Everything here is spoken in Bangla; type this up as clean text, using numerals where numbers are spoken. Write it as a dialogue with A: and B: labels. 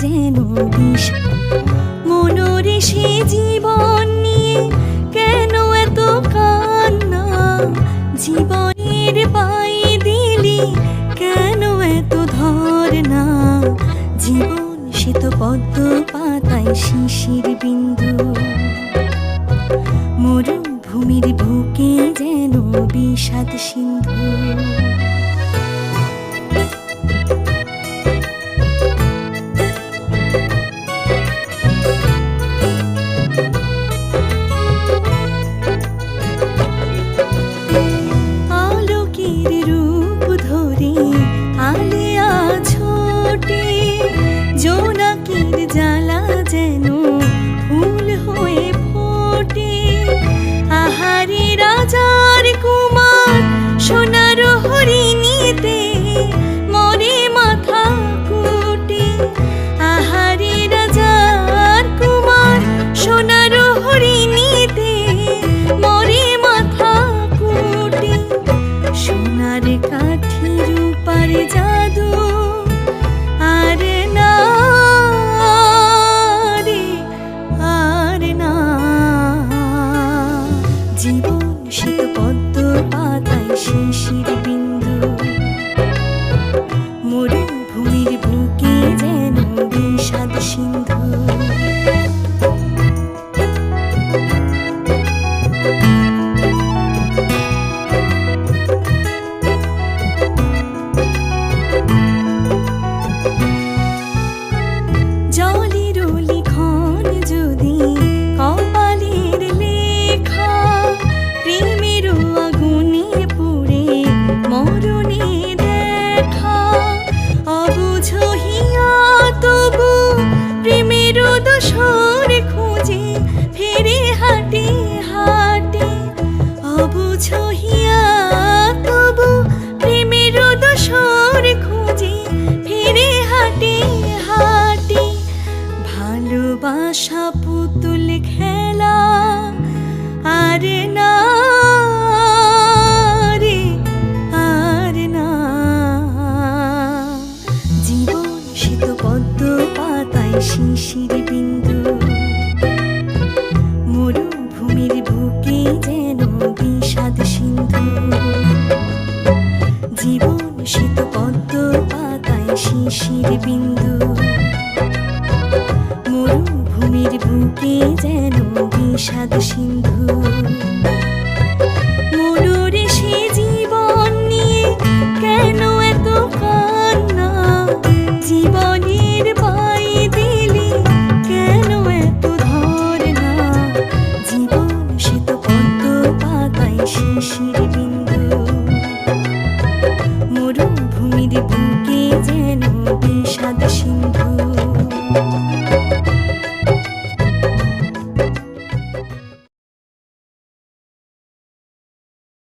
A: যেন বিষ। মনরে সে জীবন নিয়ে কেন এত কান্না, জীবনের পায়ে দিলি কেন এত ধরনা। জীবন সে তো পদ্ম পাতায় শিশির বিন্দু, মরুভূমির বুকে যেন বিষাদ সিন্ধু। আলোকের রূপ ধরে আলেয়া ছোটে, জোনাকির জ্বালা যেন ফুল হয়ে ফোটে। আহারে রাজার কুমার সোনার হরিণীতে মরে মাথা কুটে। আহারে রাজার কুমার সোনার হরিণীতে মরে মাথা কুটে। সোনার কাঠি রূপার জাদু আর না রে, আর না। জীবন সে তো পদ্ম পাতায় শিশির বিন্দু, মরুভূমির বুকে যেন বিষাদ সিন্ধু। জলের লিখন যদি কপালের লেখা, প্রেমের আগুনে পুড়ে মরণে দেখা। অবুঝ হিয়া তবু প্রেমের দোসর খুঁজে ফেরে হাটে হাটে। অবুঝ হিয়া তবু প্রেমের দোসর খুঁজে ফেরে হাটে হাটে। ভালোবাসা পুতুল খেলা আর না রে, আর না। জীবন সে তো পদ্ম পাতায় শিশির বিন্দু, মরুভূমির বুকে যেন বিষাদ সিন্ধু। জীবন সে তো পদ্ম পাতায় শিশির বিন্দু, মরুভূমির বুকে যেন বিষাদ সিন্ধু।